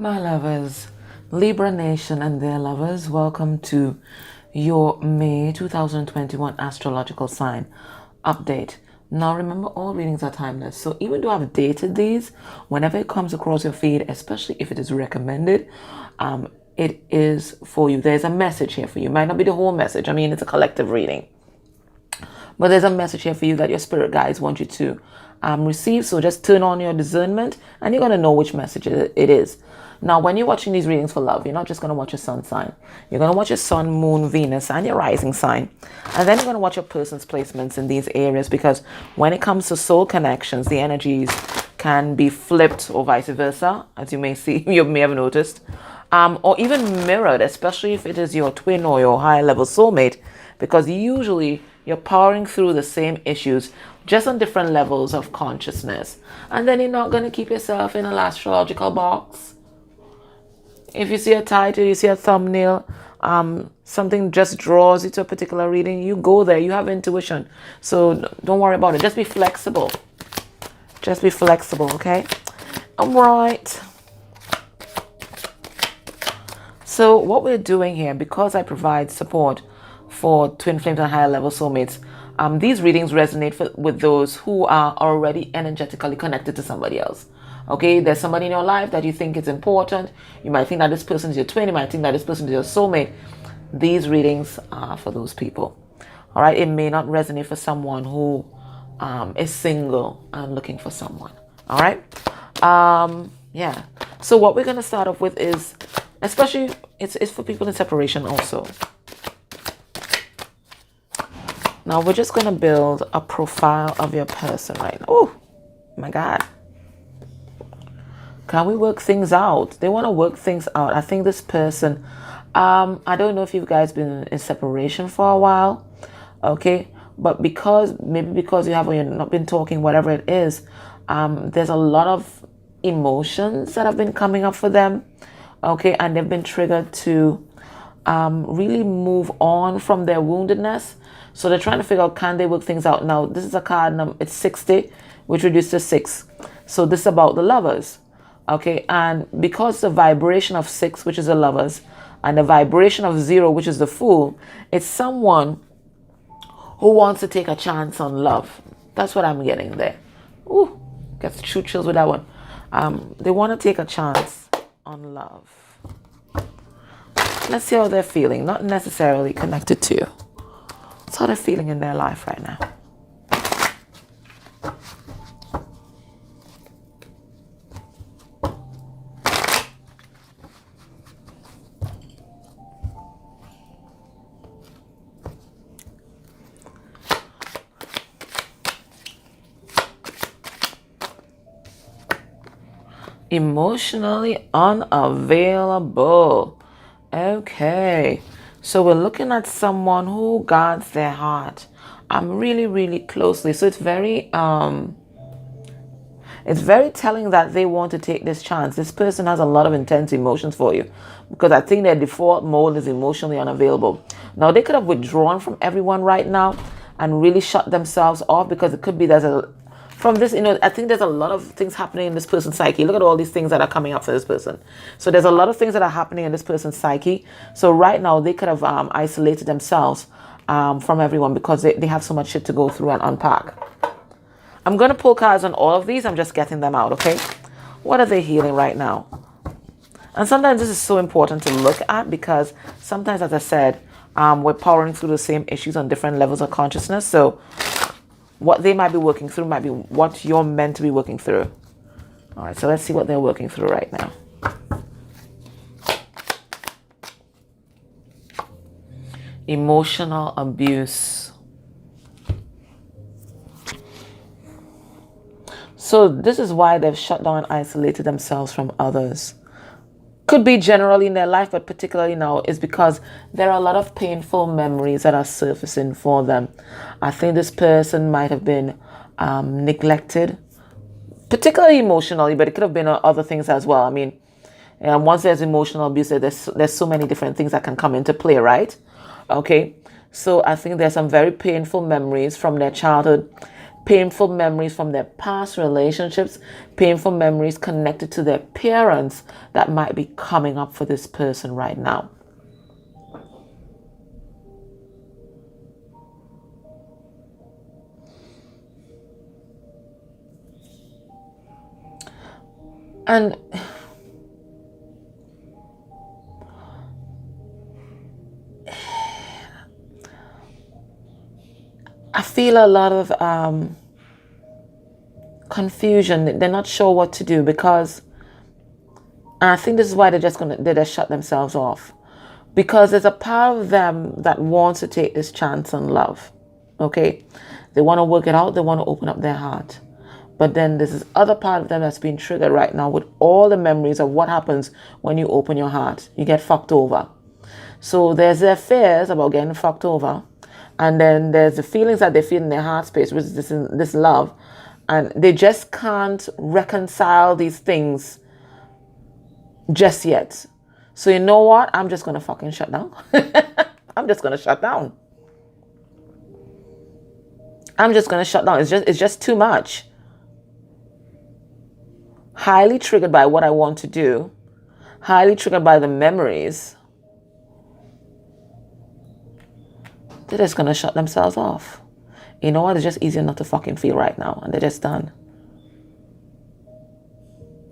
My lovers, Libra Nation and their lovers, welcome to your May 2021 astrological sign update. Now remember, all readings are timeless, so even though I've dated these, whenever it comes across your feed, especially if it is recommended, it is for you. There's a message here for you. It might not be the whole message. I mean, it's a collective reading. But there's a message here for you that your spirit guides want you to receive. So just turn on your discernment and you're going to know which message it is. Now, when you're watching these readings for love, you're not just going to watch your sun sign. You're going to watch your sun, moon, Venus, and your rising sign. And then you're going to watch your person's placements in these areas, because when it comes to soul connections, the energies can be flipped or vice versa, as you may see, you may have noticed, or even mirrored, especially if it is your twin or your higher level soulmate, because usually you're powering through the same issues, just on different levels of consciousness. And then you're not going to keep yourself in an astrological box. If you see a title, you see a thumbnail, something just draws you to a particular reading, you go there, you have intuition. So don't worry about it. Just be flexible. Just be flexible, okay? All right. So what we're doing here, because I provide support for twin flames and higher level soulmates, these readings resonate with those who are already energetically connected to somebody else. Okay, there's somebody in your life that you think is important. You might think that this person is your twin. You might think that this person is your soulmate. These readings are for those people. All right, it may not resonate for someone who is single and looking for someone. All right, yeah. So what we're gonna start off with is, especially it's for people in separation also. Now we're just gonna build a profile of your person right now. Oh my God. Can we work things out? They want to work things out. I think this person, I don't know if you guys been in separation for a while, okay? But maybe because you have, or you've not been talking, whatever it is, there's a lot of emotions that have been coming up for them, okay? And they've been triggered to really move on from their woundedness. So they're trying to figure out, can they work things out? Now, this is a card number, it's 60, which reduced to 6. So this is about the lovers. Okay, and because the vibration of 6, which is the lovers, and the vibration of 0, which is the fool, it's someone who wants to take a chance on love. That's what I'm getting there. Ooh, gets true chills with that one. They want to take a chance on love. Let's see how they're feeling. Not necessarily connected to you. That's how they're feeling in their life right now. Emotionally unavailable. Okay, so we're looking at someone who guards their heart really closely. So it's very telling that they want to take this chance. This person has a lot of intense emotions for you, because I think their default mode is emotionally unavailable. Now, they could have withdrawn from everyone right now and really shut themselves off, because it could be from this, I think there's a lot of things happening in this person's psyche. Look at all these things that are coming up for this person. So there's a lot of things that are happening in this person's psyche. So right now they could have isolated themselves from everyone, because they have so much shit to go through and unpack. I'm going to pull cards on all of these. I'm just getting them out, okay? What are they healing right now? And sometimes this is so important to look at, because sometimes, as I said, we're powering through the same issues on different levels of consciousness. So what they might be working through might be what you're meant to be working through. All right, so let's see what they're working through right now. Emotional abuse. So this is why they've shut down and isolated themselves from others. Could be generally in their life, but particularly now is because there are a lot of painful memories that are surfacing for them. I think this person might have been neglected, particularly emotionally, but it could have been other things as well. I mean, once there's emotional abuse, there's so many different things that can come into play, right? Okay, so I think there's some very painful memories from their childhood painful memories from their past relationships, painful memories connected to their parents that might be coming up for this person right now. And I feel a lot of confusion. They're not sure what to do, because I think this is why they just shut themselves off, because there's a part of them that wants to take this chance on love. Okay, they want to work it out, they want to open up their heart, but then there's this other part of them that's being triggered right now with all the memories of what happens when you open your heart. You get fucked over. So there's their fears about getting fucked over, and then there's the feelings that they feel in their heart space, which is this love, and they just can't reconcile these things just yet. So you know what? I'm just gonna fucking shut down. I'm just gonna shut down. I'm just gonna shut down. It's just too much. Highly triggered by what I want to do. Highly triggered by the memories. They're just gonna shut themselves off. You know what? It's just easier not to fucking feel right now, and they're just done.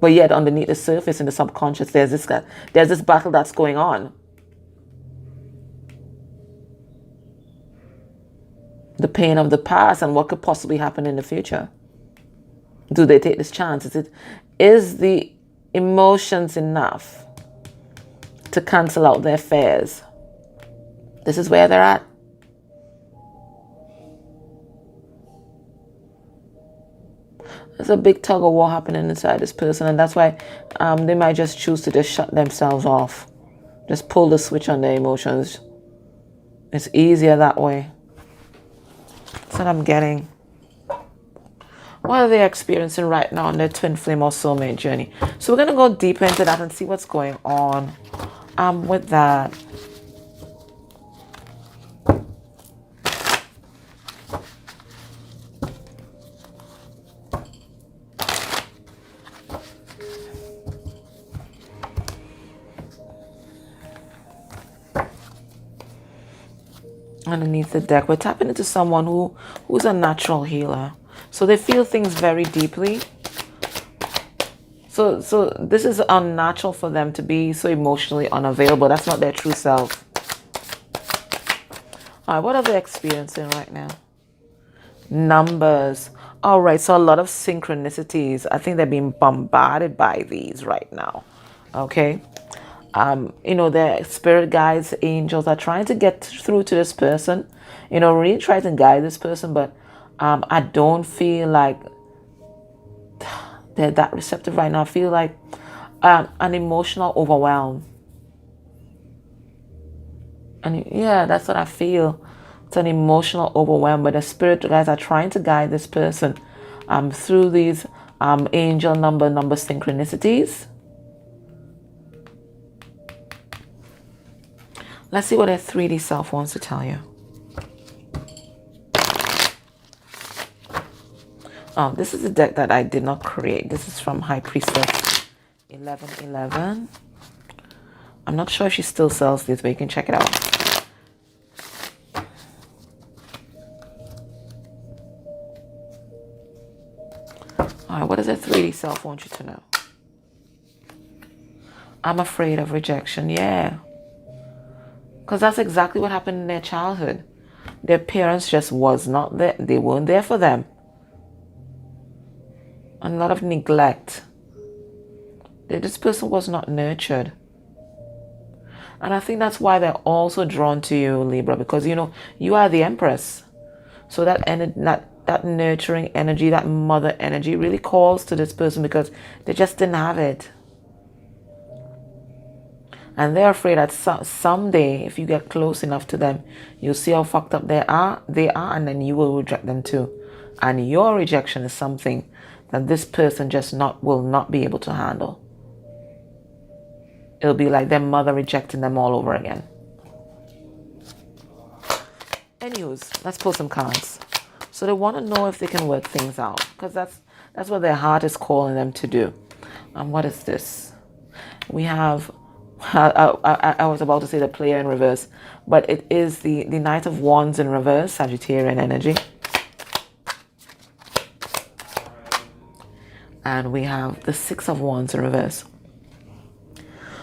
But yet, underneath the surface, in the subconscious, there's this battle that's going on. The pain of the past and what could possibly happen in the future. Do they take this chance? Is the emotions enough to cancel out their fears? This is where they're at. There's a big tug of war happening inside this person, and that's why they might just choose to just shut themselves off. Just pull the switch on their emotions. It's easier that way. That's what I'm getting. What are they experiencing right now on their twin flame or soulmate journey? So we're going to go deeper into that and see what's going on with that. Underneath the deck, we're tapping into someone who's a natural healer. So they feel things very deeply. So this is unnatural for them to be so emotionally unavailable. That's not their true self. All right, what are they experiencing right now? Numbers. All right, so a lot of synchronicities. I think they're being bombarded by these right now. Okay. Their spirit guides, angels are trying to get through to this person, really try to guide this person, but I don't feel like they're that receptive right now. I feel like an emotional overwhelm. And yeah, that's what I feel. It's an emotional overwhelm, but the spirit guides are trying to guide this person through these angel number synchronicities. Let's see what their 3D self wants to tell you. Oh, this is a deck that I did not create. This is from High Priestess 1111. I'm not sure if she still sells this, but you can check it out. All right, what does their 3D self want you to know? I'm afraid of rejection. Yeah. Because that's exactly what happened in their childhood. Their parents just was not there. They weren't there for them. A lot of neglect. This person was not nurtured. And I think that's why they're also drawn to you, Libra, because you are the Empress. So that nurturing energy, that mother energy really calls to this person because they just didn't have it. And they're afraid that someday, if you get close enough to them, you'll see how fucked up they are, and then you will reject them too. And your rejection is something that this person just will not be able to handle. It'll be like their mother rejecting them all over again. Anyways, let's pull some cards. So they want to know if they can work things out, because that's what their heart is calling them to do. And what is this? We have, I was about to say the player in reverse, but it is the Knight of Wands in reverse, Sagittarian energy. And we have the Six of Wands in reverse.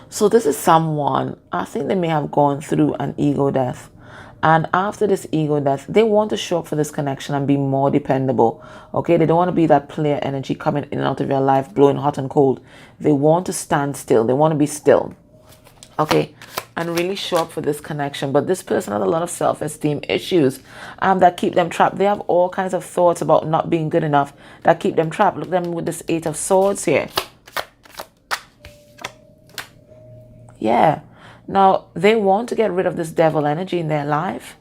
So this is someone, I think they may have gone through an ego death. And after this ego death, they want to show up for this connection and be more dependable. Okay, they don't want to be that player energy coming in and out of your life, blowing hot and cold. They want to stand still. They want to be still. Okay, and really show up for this connection. But this person has a lot of self-esteem issues that keep them trapped. They have all kinds of thoughts about not being good enough that keep them trapped. Look at them with this Eight of Swords here. Yeah. Now, they want to get rid of this devil energy in their life.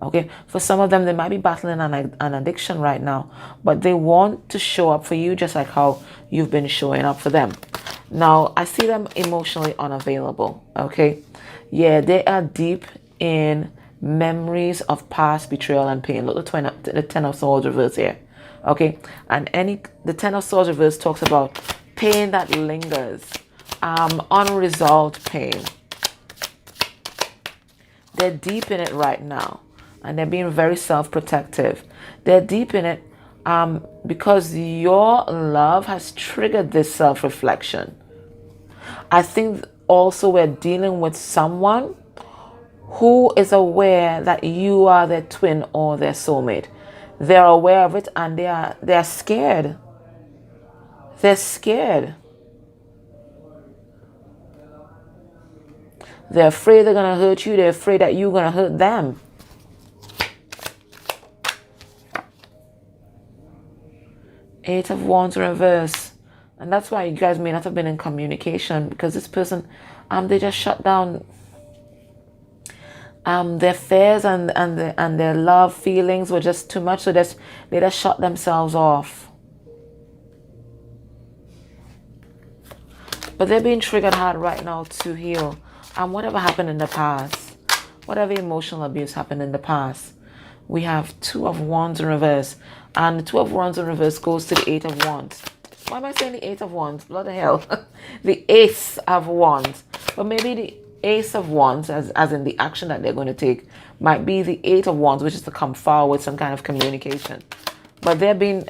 Okay, for some of them, they might be battling an addiction right now, but they want to show up for you just like how you've been showing up for them. Now, I see them emotionally unavailable. Okay, yeah, they are deep in memories of past betrayal and pain. Look, the Ten of Swords reverse here. Okay, and the Ten of Swords reverse talks about pain that lingers, unresolved pain. They're deep in it right now, and they're being very self-protective. They're deep in it because your love has triggered this self-reflection. I think also we're dealing with someone who is aware that you are their twin or their soulmate. They're aware of it, and they're scared. They're scared. They're afraid they're going to hurt you. They're afraid that you're going to hurt them. Eight of Wands reverse. And that's why you guys may not have been in communication, because this person, they just shut down their fears and their love feelings were just too much. So they just shut themselves off. But they're being triggered hard right now to heal. Whatever happened in the past, whatever emotional abuse happened in the past, we have Two of Wands in reverse. And the Two of Wands in reverse goes to the Eight of Wands. Why am I saying the Eight of Wands? Bloody hell. The Ace of Wands. But maybe the Ace of Wands, as in the action that they're going to take, might be the Eight of Wands, which is to come forward, some kind of communication. But they're being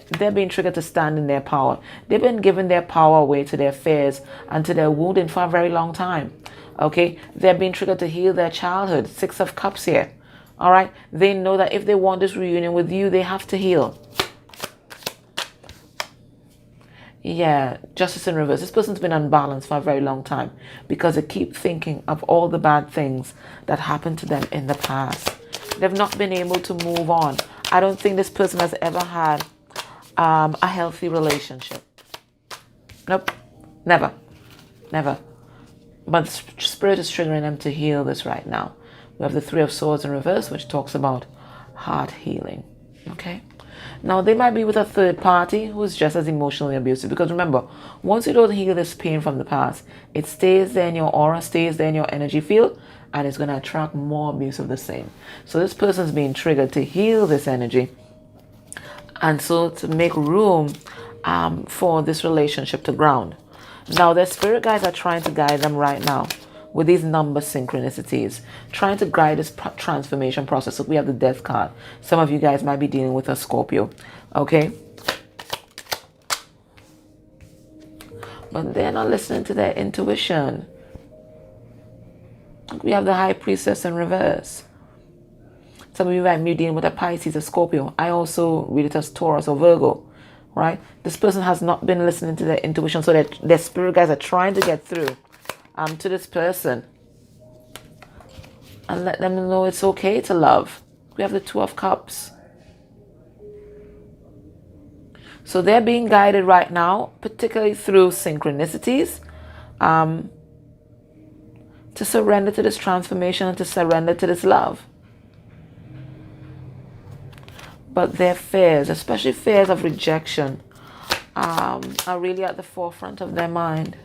triggered to stand in their power. They've been giving their power away to their fears and to their wounding for a very long time. Okay, they're being triggered to heal their childhood. Six of Cups here. All right, they know that if they want this reunion with you, they have to heal. Yeah, Justice in reverse. This person's been unbalanced for a very long time because they keep thinking of all the bad things that happened to them in the past. They've not been able to move on. I don't think this person has ever had a healthy relationship. Nope, never. But the Spirit is triggering them to heal this right now. We have the Three of Swords in reverse, which talks about heart healing. Okay? Now, they might be with a third party who is just as emotionally abusive. Because remember, once you don't heal this pain from the past, it stays there in your aura, stays there in your energy field, and it's going to attract more abuse of the same. So this person's being triggered to heal this energy. And so to make room for this relationship to ground. Now, their spirit guides are trying to guide them right now with these number synchronicities, trying to guide this transformation process. So we have the Death card. Some of you guys might be dealing with a Scorpio, okay? But they're not listening to their intuition. We have the High Priestess in reverse. Some of you might be dealing with a Pisces, a Scorpio. I also read it as Taurus or Virgo. Right? This person has not been listening to their intuition, so that their spirit guides are trying to get through to this person and let them know it's okay to love. We have the Two of Cups. So they're being guided right now, particularly through synchronicities, to surrender to this transformation and to surrender to this love. But their fears, especially fears of rejection, are really at the forefront of their mind.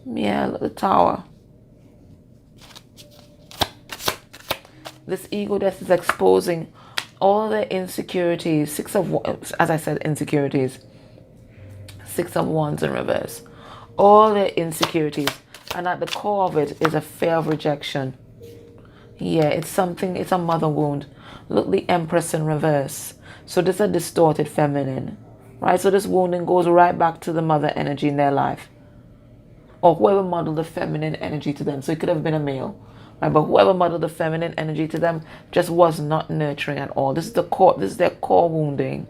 Yeah, look at the Tower. This ego death is exposing all their insecurities, as I said, insecurities, 6 of Wands in reverse, all their insecurities, and at the core of it is a fear of rejection. Yeah, it's a mother wound. Look, the Empress in reverse. So this is a distorted feminine, right? So this wounding goes right back to the mother energy in their life, or whoever modeled the feminine energy to them. So it could have been a male, right? But whoever modeled the feminine energy to them just was not nurturing at all. This is the core. This is their core wounding.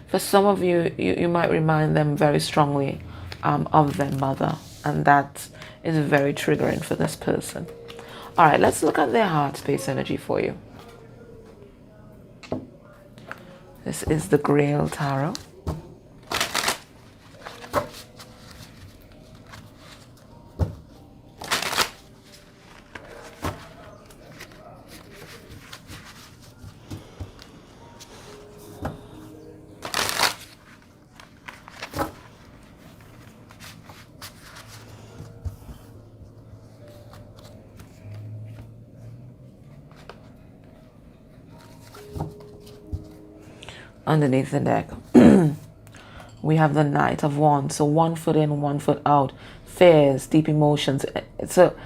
For some of you, you might remind them very strongly of their mother, and that is very triggering for this person. All right, let's look at their heart space energy for you. This is the Grail Tarot. Underneath the deck, we have the Knight of Wands. So 1 foot in, 1 foot out. Fears, deep emotions. So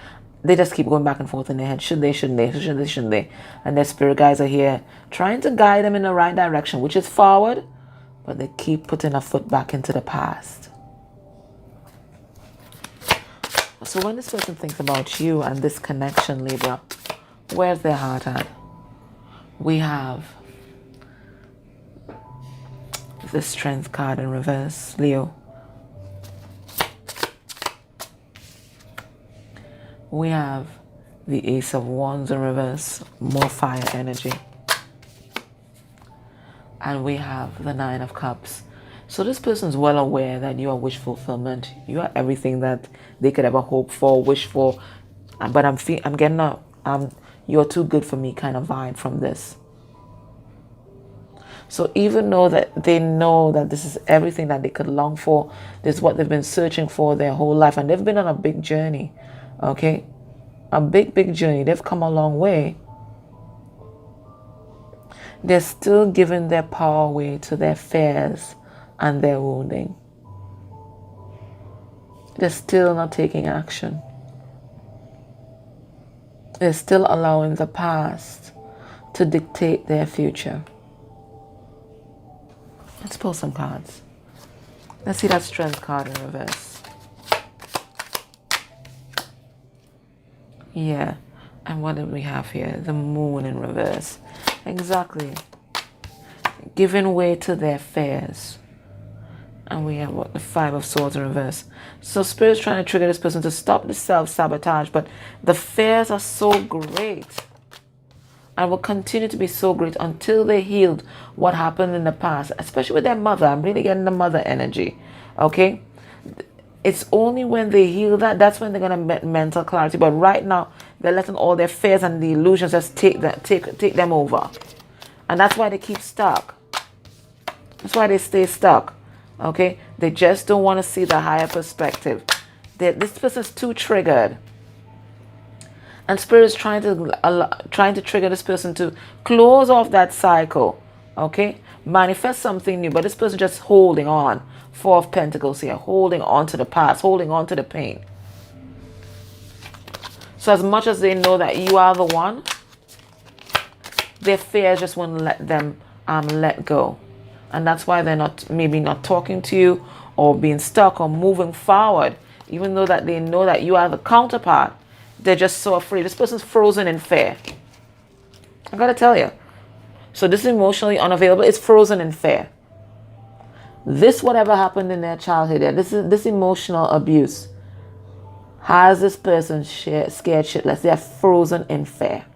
they just keep going back and forth in their head. Should they, shouldn't they, should they, shouldn't they? And their spirit guides are here trying to guide them in the right direction, which is forward, but they keep putting a foot back into the past. So when this person thinks about you and this connection, Libra, where's their heart at? We have the Strength card in reverse, Leo. We have the Ace of Wands in reverse, more fire energy. And we have the 9 of Cups. So this person's well aware that you are wish fulfillment. You are everything that they could ever hope for, wish for. But I'm getting a you're too good for me kind of vibe from this. So even though that they know that this is everything that they could long for, this is what they've been searching for their whole life, and they've been on a big journey, okay? A big journey. They've come a long way. They're still giving their power away to their fears and their wounding. They're still not taking action. They're still allowing the past to dictate their future. Let's pull some cards. Let's see that Strength card in reverse. Yeah. And what did we have here? The Moon in reverse. Exactly. Giving way to their fears. And we have what? The 5 of Swords in reverse. So Spirit's trying to trigger this person to stop the self-sabotage. But the fears are so great, and will continue to be so great until they healed what happened in the past, especially with their mother. I'm really getting the mother energy, okay? It's only when they heal that's when they're going to get mental clarity. But right now, they're letting all their fears and the illusions just take them over. And that's why they keep stuck. That's why they stay stuck, okay? They just don't want to see the higher perspective. This person's too triggered. And Spirit is trying to trigger this person to close off that cycle, okay? Manifest something new, but this person just holding on. 4 of Pentacles here, holding on to the past, holding on to the pain. So as much as they know that you are the one, their fears just won't let them let go. And that's why they're maybe not talking to you or being stuck or moving forward, even though that they know that you are the counterpart. They're just so afraid. This person's frozen in fear. I gotta tell you. So this is emotionally unavailable. It's frozen in fear. This, whatever happened in their childhood, this emotional abuse has this person scared shitless. They're frozen in fear.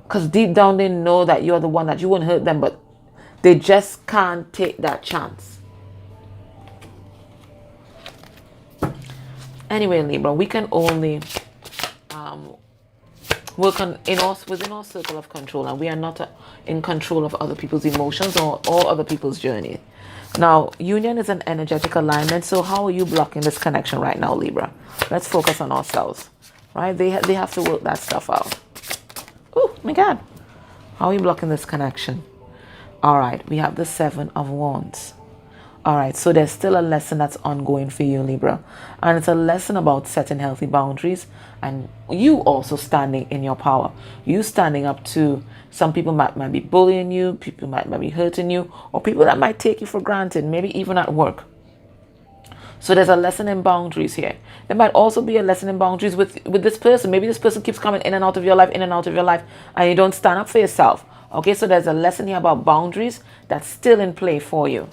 Because deep down they know that you're the one, that you won't hurt them, but they just can't take that chance. Anyway, Libra, we can only work on within our circle of control, and we are not in control of other people's emotions or other people's journey. Now, union is an energetic alignment. So how are you blocking this connection right now, Libra? Let's focus on ourselves, right? They have to work that stuff out. Oh my God, how are you blocking this connection? All right, we have the 7 of Wands. All right, so there's still a lesson that's ongoing for you, Libra. And it's a lesson about setting healthy boundaries and you also standing in your power. You standing up to some people might be bullying you, people might be hurting you, or people that might take you for granted, maybe even at work. So there's a lesson in boundaries here. There might also be a lesson in boundaries with this person. Maybe this person keeps coming in and out of your life, and you don't stand up for yourself. Okay, so there's a lesson here about boundaries that's still in play for you.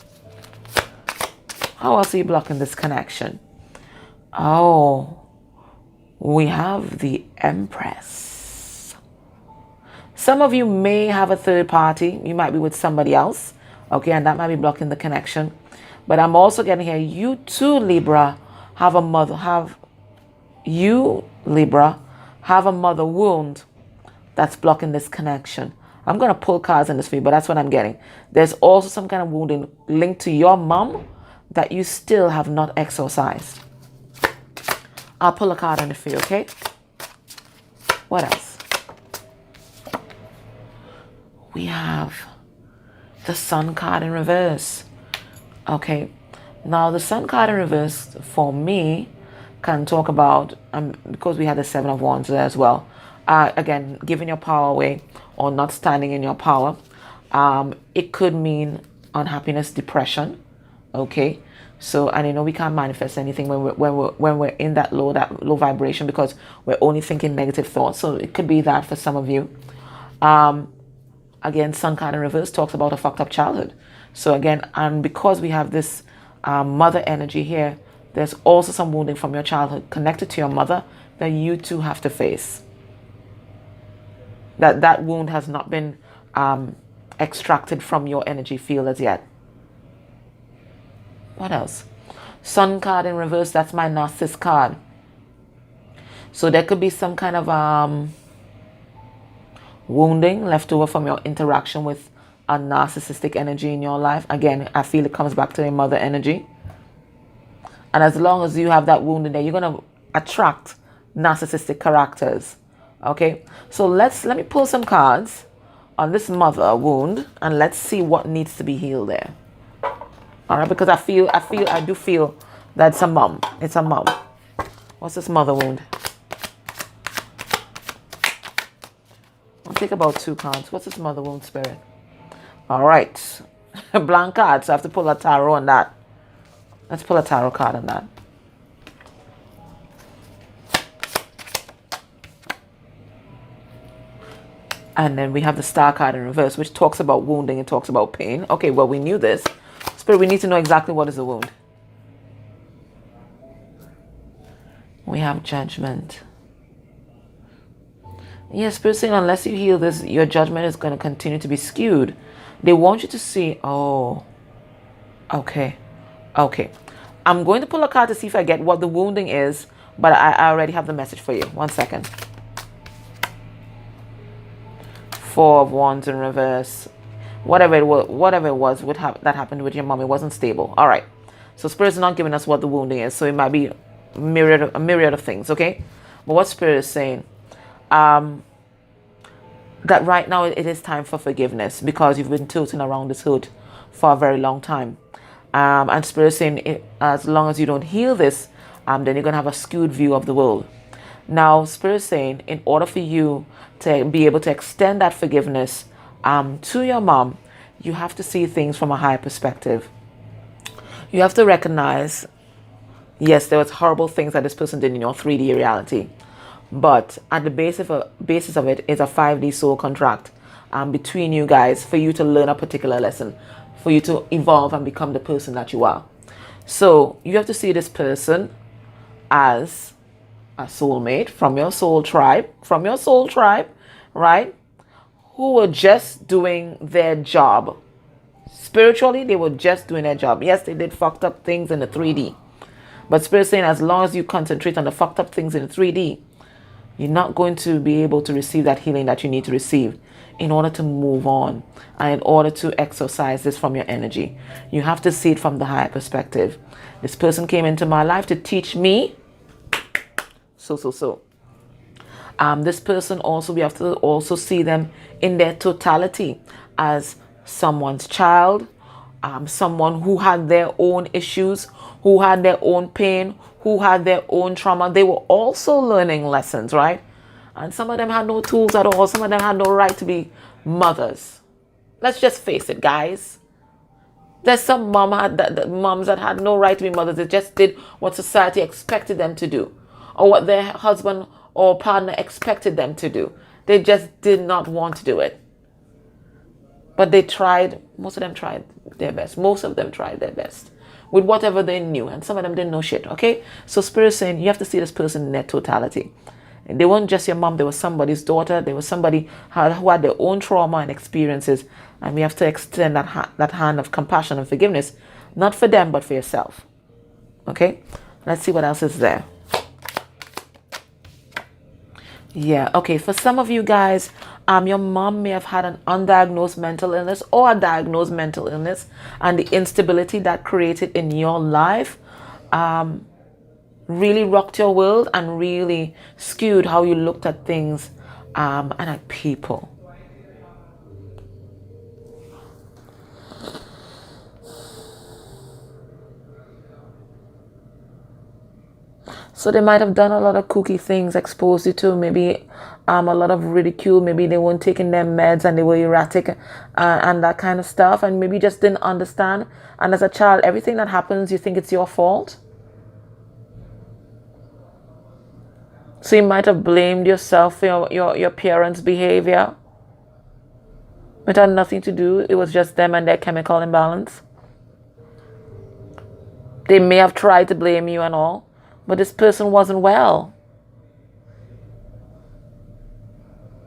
How else are you blocking this connection? Oh, we have the Empress. Some of you may have a third party. You might be with somebody else. Okay, and that might be blocking the connection. But I'm also getting here, you too, Libra, have a mother wound that's blocking this connection. I'm going to pull cards in this for you, but that's what I'm getting. There's also some kind of wounding linked to your mom that you still have not exorcised. I'll pull a card on it for you, okay? What else? We have the Sun card in reverse. Okay, now the Sun card in reverse for me can talk about, because we had the 7 of Wands there as well. Again, giving your power away or not standing in your power. It could mean unhappiness, depression. Okay, so and you know we can't manifest anything when we're in that low vibration because we're only thinking negative thoughts. So it could be that for some of you. Again, Sun card in reverse talks about a fucked up childhood. So again, and because we have this mother energy here, there's also some wounding from your childhood connected to your mother that you too have to face. That wound has not been extracted from your energy field as yet. What else? Sun card in reverse, that's my Narcissist card. So there could be some kind of wounding left over from your interaction with a narcissistic energy in your life. Again, I feel it comes back to your mother energy. And as long as you have that wound in there, you're going to attract narcissistic characters. Okay? So let me pull some cards on this mother wound and let's see what needs to be healed there. All right, because I do feel that it's a mom. It's a mom. What's this mother wound? I'll take about 2 cards. What's this mother wound, Spirit? All right. Blank card, so I have to pull a tarot on that. Let's pull a tarot card on that. And then we have the Star card in reverse, which talks about wounding and talks about pain. Okay, well, we knew this. Spirit, we need to know exactly what is the wound. We have Judgment. Yes, Spirit saying unless you heal this, your judgment is going to continue to be skewed. They want you to see, oh, okay. I'm going to pull a card to see if I get what the wounding is, but I already have the message for you. 1 second. 4 of Wands in reverse. Whatever it was that happened with your mom, it wasn't stable. All right. So Spirit's not giving us what the wounding is. So it might be a myriad of things, okay? But what Spirit is saying, that right now it is time for forgiveness because you've been tilting around this hurt for a very long time. And Spirit is saying as long as you don't heal this, then you're going to have a skewed view of the world. Now, Spirit is saying in order for you to be able to extend that forgiveness to your mom, you have to see things from a higher perspective. You have to recognize, yes, there was horrible things that this person did in your 3D reality. But at the basis of it is a 5D soul contract between you guys for you to learn a particular lesson, for you to evolve and become the person that you are. So you have to see this person as a soulmate from your soul tribe, right? Who were just doing their job. Spiritually, they were just doing their job. Yes, they did fucked up things in the 3D. But Spirit saying as long as you concentrate on the fucked up things in the 3D, You're not going to be able to receive that healing that you need to receive in order to move on and in order to exorcise this from your energy. You have to see it from the higher perspective. This person came into my life to teach me so. This person also, we have to also see them in their totality as someone's child, someone who had their own issues, who had their own pain, who had their own trauma. They were also learning lessons, right? And some of them had no tools at all. Some of them had no right to be mothers. Let's just face it, guys. There's some moms that had no right to be mothers. They just did what society expected them to do, or what their husband or partner expected them to do. They just did not want to do it. But they tried. Most of them tried their best. Most of them tried their best with whatever they knew, and some of them didn't know shit. Okay, so Spirit is saying you have to see this person in their totality. And they weren't just your mom. They were somebody's daughter. They were somebody who had their own trauma and experiences. And we have to extend that hand of compassion and forgiveness, not for them, but for yourself. Okay? Let's see what else is there. Yeah, okay. For some of you guys, your mom may have had an undiagnosed mental illness or a diagnosed mental illness, and the instability that created in your life really rocked your world and really skewed how you looked at things and at people. So they might have done a lot of kooky things, exposed you to maybe a lot of ridicule. Maybe they weren't taking their meds and they were erratic and that kind of stuff. And maybe just didn't understand. And as a child, everything that happens, you think it's your fault. So you might have blamed yourself for your parents' behavior. It had nothing to do. It was just them and their chemical imbalance. They may have tried to blame you and all, but this person wasn't well.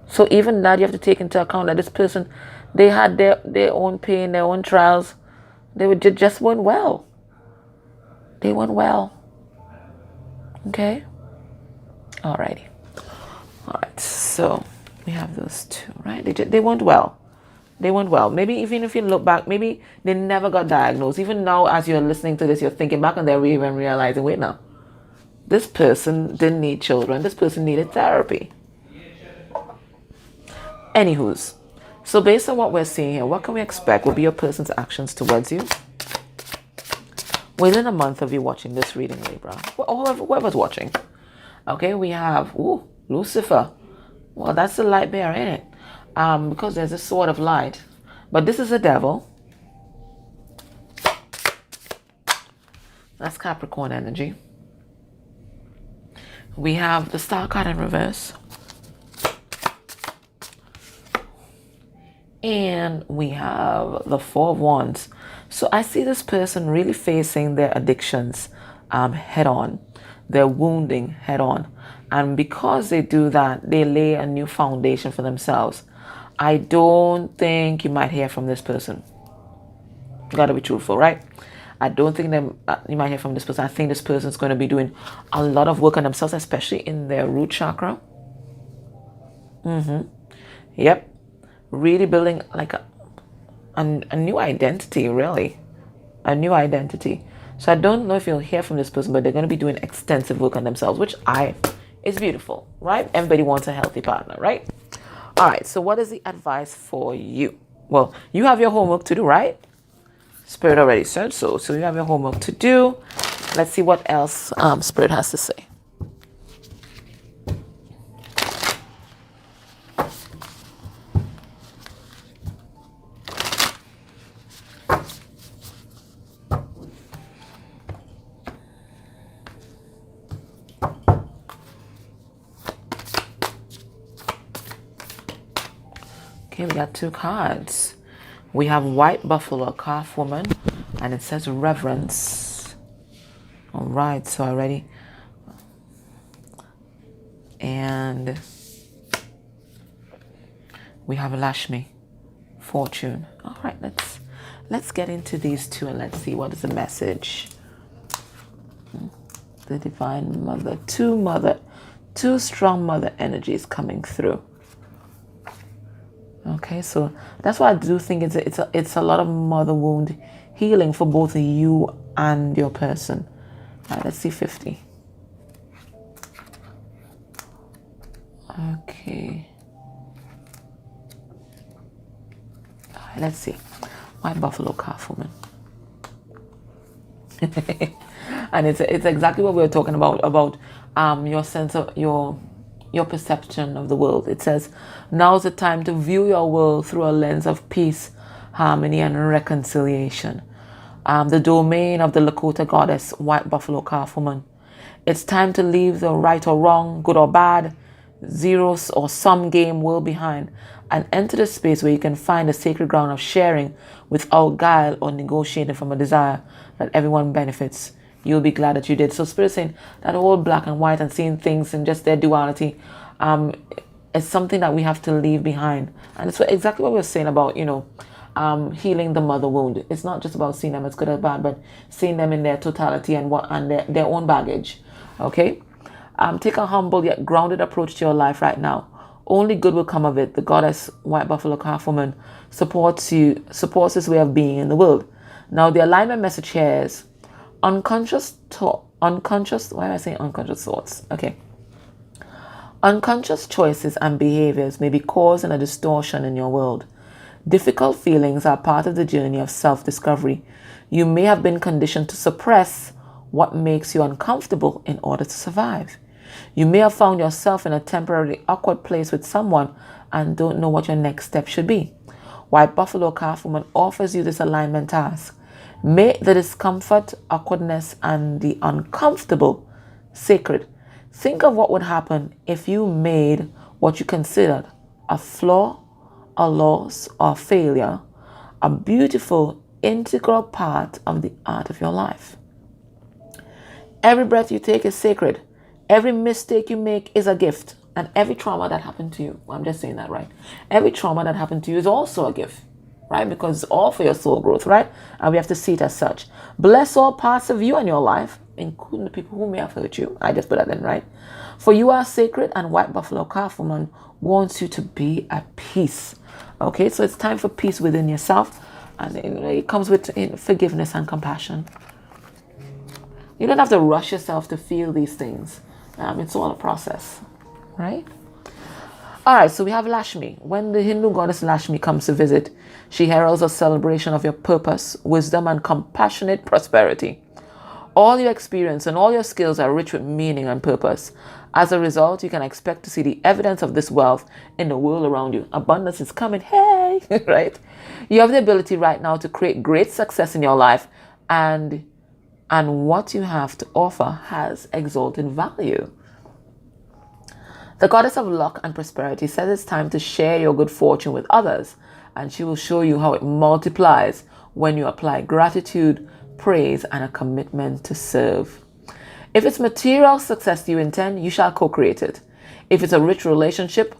So even that you have to take into account that this person, they had their own pain, their own trials. They just weren't well. They weren't well. Okay? Alrighty. Alright, so we have those two, right? They weren't well. They weren't well. Maybe even if you look back, maybe they never got diagnosed. Even now, as you're listening to this, you're thinking back and they're even realizing, wait now, this person didn't need children. This person needed therapy. Anywho's. So based on what we're seeing here, what can we expect will be your person's actions towards you within a month of you watching this reading, Libra? Whoever's watching. Okay, we have, Lucifer. Well, that's the light bearer, ain't it? Because there's a sword of light. But this is a devil. That's Capricorn energy. We have the Star card in reverse. And we have the Four of Wands. So I see this person really facing their addictions head on. Their wounding head on. And because they do that, they lay a new foundation for themselves. I don't think you might hear from this person. Gotta be truthful, right? I don't think you might hear from this person. I think this person is going to be doing a lot of work on themselves, especially in their root chakra. Yep. Really building like a new identity, really. A new identity. So I don't know if you'll hear from this person, but they're going to be doing extensive work on themselves, which is beautiful, right? Everybody wants a healthy partner, right? All right, so what is the advice for you? Well, you have your homework to do, right? Spirit already said so. So you have your homework to do. Let's see what else Spirit has to say. Okay, we got two cards. We have White Buffalo, Calf Woman, and it says Reverence. All right, so already. And we have Lashmi, Fortune. All right, let's get into these two and let's see what is the message. The Divine Mother, Two strong mother energies coming through. Okay, so that's why I do think it's a lot of mother wound healing for both you and your person. All right, let's see 50. Okay. All right, let's see. White buffalo calf woman. And it's exactly what we were talking about your sense of your perception of the world. It says, now's the time to view your world through a lens of peace, harmony, and reconciliation. The domain of the Lakota goddess, white buffalo calf woman. It's time to leave the right or wrong, good or bad, zeros or sum game world behind, and enter the space where you can find a sacred ground of sharing without guile or negotiating from a desire that everyone benefits. You'll be glad that you did. So Spirit saying that whole black and white and seeing things in just their duality is something that we have to leave behind. And it's exactly what we were saying about, healing the mother wound. It's not just about seeing them as good or bad, but seeing them in their totality and their own baggage. Okay? Take a humble yet grounded approach to your life right now. Only good will come of it. The goddess, white buffalo calf woman, supports this way of being in the world. Now, the alignment message here is unconscious thoughts. Okay. Unconscious choices and behaviors may be causing a distortion in your world. Difficult feelings are part of the journey of self-discovery. You may have been conditioned to suppress what makes you uncomfortable in order to survive. You may have found yourself in a temporarily awkward place with someone and don't know what your next step should be. White buffalo calf woman offers you this alignment task. Make the discomfort, awkwardness, and the uncomfortable sacred. Think of what would happen if you made what you considered a flaw, a loss, or failure a beautiful, integral part of the art of your life. Every breath you take is sacred. Every mistake you make is a gift. And every trauma that happened to you, I'm just saying that right. Every trauma that happened to you is also a gift, right? Because it's all for your soul growth, right? And we have to see it as such. Bless all parts of you and your life, including the people who may have hurt you. I just put that in, right? For you are sacred, and white buffalo calf woman wants you to be at peace. Okay, so it's time for peace within yourself. And it comes with forgiveness and compassion. You don't have to rush yourself to feel these things. It's all a process, right? All right, so we have Lakshmi. When the Hindu goddess Lakshmi comes to visit, she heralds a celebration of your purpose, wisdom, and compassionate prosperity. All your experience and all your skills are rich with meaning and purpose. As a result, you can expect to see the evidence of this wealth in the world around you. Abundance is coming, hey, right? You have the ability right now to create great success in your life, and what you have to offer has exalted value. The goddess of luck and prosperity says it's time to share your good fortune with others, and she will show you how it multiplies when you apply gratitude, praise, and a commitment to serve. If it's material success you intend, you shall co-create it. If it's a rich relationship,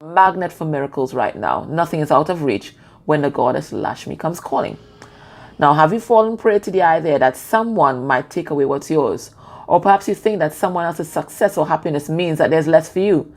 magnet for miracles right now. Nothing is out of reach when the goddess Lakshmi comes calling. Now, have you fallen prey to the idea that someone might take away what's yours? Or perhaps you think that someone else's success or happiness means that there's less for you.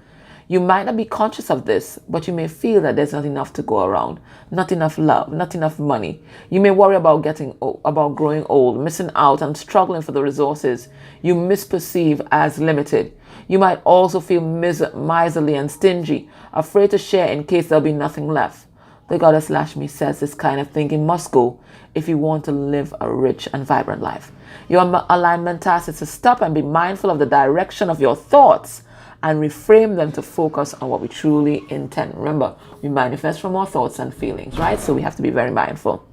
You might not be conscious of this, but you may feel that there's not enough to go around, not enough love, not enough money. You may worry about growing old, missing out, and struggling for the resources you misperceive as limited. You might also feel miserly and stingy, afraid to share in case there'll be nothing left. The goddess Lakshmi says this kind of thinking must go if you want to live a rich and vibrant life. Your alignment task is to stop and be mindful of the direction of your thoughts and reframe them to focus on what we truly intend. Remember, we manifest from our thoughts and feelings, right? So we have to be very mindful.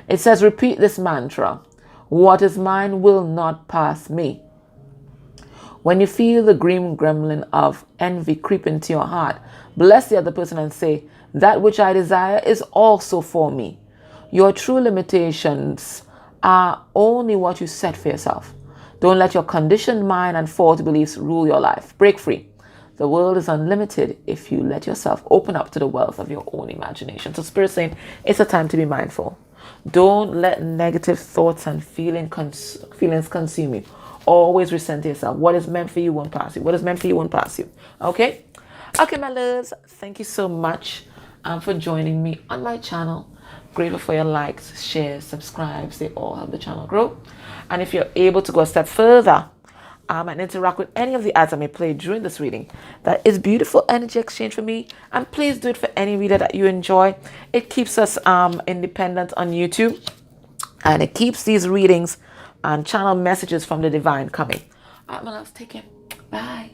It says, repeat this mantra: what is mine will not pass me. When you feel the green gremlin of envy creep into your heart, bless the other person and say, that which I desire is also for me. Your true limitations are only what you set for yourself. Don't let your conditioned mind and faulty beliefs rule your life. Break free. The world is unlimited if you let yourself open up to the wealth of your own imagination. So Spirit saying it's a time to be mindful. Don't let negative thoughts and feelings consume you. Always recenter yourself. What is meant for you won't pass you. What is meant for you won't pass you. Okay? Okay, my loves. Thank you so much for joining me on my channel. Grateful for your likes, shares, subscribes. They all help the channel grow. And if you're able to go a step further and interact with any of the ads I may play during this reading, that is beautiful energy exchange for me. And please do it for any reader that you enjoy. It keeps us independent on YouTube. And it keeps these readings and channel messages from the divine coming. All right, my loves, take care. Bye.